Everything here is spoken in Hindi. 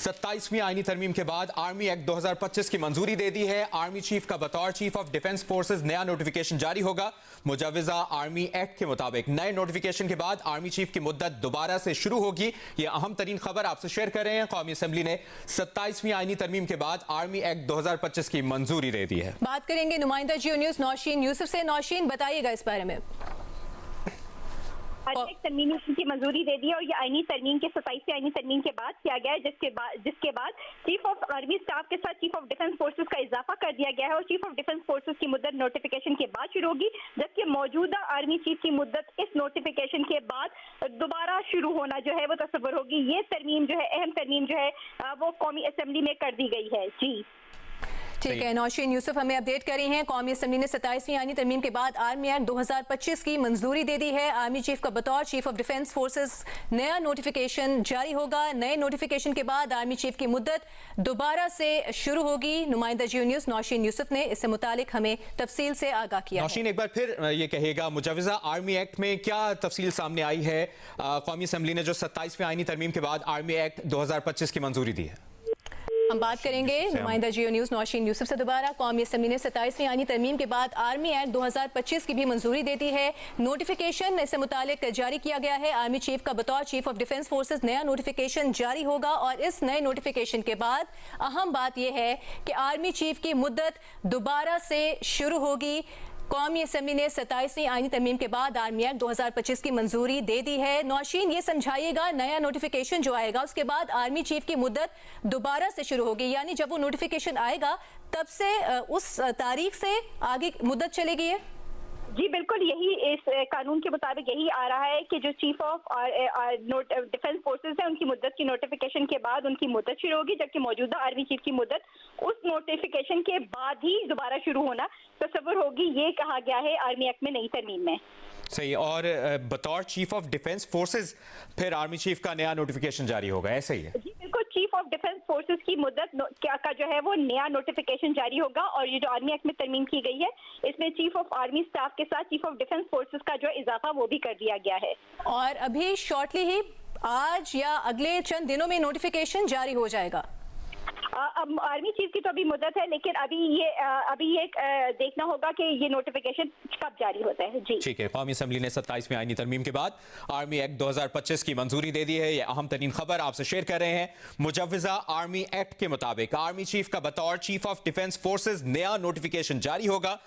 27वीं आईनी तरमीम के बाद आर्मी एक्ट 2025 की मंजूरी दे दी है। आर्मी चीफ का बतौर चीफ ऑफ डिफेंस फोर्सेज नया नोटिफिकेशन जारी होगा। मुजव्वजा आर्मी एक्ट के मुताबिक नए नोटिफिकेशन के बाद आर्मी चीफ की मुद्दत दोबारा से शुरू होगी। यह अहम तरीन खबर आपसे शेयर कर रहे हैं। कौमी असम्बली ने 27वीं आईनी तरमीम के बाद आर्मी एक्ट 2025 की मंजूरी दे दी है। बात करेंगे नुमाइंदा जियो न्यूज नौशीन यूसुफ से। नौशीन, बताइएगा इस बारे में। तरमीम की मंजूरी दे दी है और ये आईनी तरमीम के 27वीं आईनी तरमीम के बाद किया गया है, जिसके बाद चीफ ऑफ आर्मी स्टाफ के साथ चीफ ऑफ डिफेंस फोर्सेस का इजाफा कर दिया गया है और चीफ ऑफ डिफेंस फोर्सेस की मुद्दत नोटिफिकेशन के बाद शुरू होगी, जबकि मौजूदा आर्मी चीफ की मुद्दत इस नोटिफिकेशन के बाद दोबारा शुरू होना जो है वो तस्वर होगी। ये तरमीम जो है, अहम तरमीम जो है वो कौमी असम्बली में कर दी गई है। जी ठीक है, नौशीन यूसुफ हमें अपडेट कर रही हैं। कौमी असम्बली ने 27वीं आईनी तरमीम के बाद आर्मी एक्ट 2025 की मंजूरी दे दी है। आर्मी चीफ का बतौर चीफ ऑफ डिफेंस फोर्सेस नया नोटिफिकेशन जारी होगा। नए नोटिफिकेशन के बाद आर्मी चीफ की मुद्दत दोबारा से शुरू होगी। नुमाइंदा जियो न्यूज नौशीन यूसुफ ने इससे मुतालिक हमें तफसील से आगाह किया। नौशीन, एक बार फिर ये कहेगा, मुजव्वजा आर्मी एक्ट में क्या तफसील सामने आई है? कौमी असम्बली ने जो 27वीं आईनी तरमीम के बाद आर्मी एक्ट 2025 की मंजूरी दी है। हम बात करेंगे नुमाइंदा जियो न्यूज नौशीन यूसुफ से दोबारा। कौमी असम्बली ने 27वीं आईनी तरमीम के बाद आर्मी एक्ट 2025 की भी मंजूरी दे दी है। नोटिफिकेशन इससे मुतालिक जारी किया गया है। आर्मी चीफ का बतौर चीफ ऑफ डिफेंस फोर्सेस नया नोटिफिकेशन जारी होगा और इस नए नोटिफिकेशन के बाद अहम बात यह है कि आर्मी चीफ की मुद्दत दोबारा से शुरू होगी। कौमी असम्बली ने 27वीं आईनी तरमीम के बाद आर्मी एक्ट 2025 की मंजूरी दे दी है। नौशीन, ये समझाइएगा, नया नोटिफिकेशन जो आएगा उसके बाद आर्मी चीफ की मुद्दत दोबारा से शुरू होगी, यानी जब वो नोटिफिकेशन आएगा तब से उस तारीख से आगे मुद्दत चलेगी है? जी बिल्कुल, यही इस कानून के मुताबिक यही आ रहा है कि जो चीफ ऑफ डिफेंस फोर्सेस है उनकी मुद्दत की नोटिफिकेशन के बाद उनकी मुद्दत शुरू होगी, जबकि मौजूदा आर्मी चीफ की मुद्दत उस नोटिफिकेशन के बाद ही दोबारा शुरू होना तस्वर होगी। ये कहा गया है आर्मी एक्ट में नई तरमीम में। सही। और बतौर चीफ ऑफ डिफेंस फोर्सेस फिर आर्मी चीफ का नया नोटिफिकेशन जारी होगा, ऐसे ही है? जी बिल्कुल, चीफ ऑफ डिफेंस फोर्सेस की मुद्दत का जो है वो नया नोटिफिकेशन जारी होगा और ये जो आर्मी एक्ट में तरमीम की गई है इसमें चीफ ऑफ आर्मी स्टाफ के साथ चीफ ऑफ डिफेंस फोर्सेस का जो इजाफा वो भी कर दिया गया है। और अभी शॉर्टली ही आज या अगले चंद दिनों में नोटिफिकेशन जारी हो जाएगा। अब आर्मी चीफ की तो अभी मुद्दत है, लेकिन अभी ये देखना होगा कि ये नोटिफिकेशन कब जारी होता है। जी ठीक है। कौमी असम्बली ने 27वीं आईनी तरमीम के बाद आर्मी एक्ट 2025 की मंजूरी दे दी है। ये अहम तरीन खबर आपसे शेयर कर रहे हैं। मुजव्वजा आर्मी एक्ट के मुताबिक आर्मी चीफ का बतौर चीफ ऑफ डिफेंस फोर्सेज नया नोटिफिकेशन जारी होगा।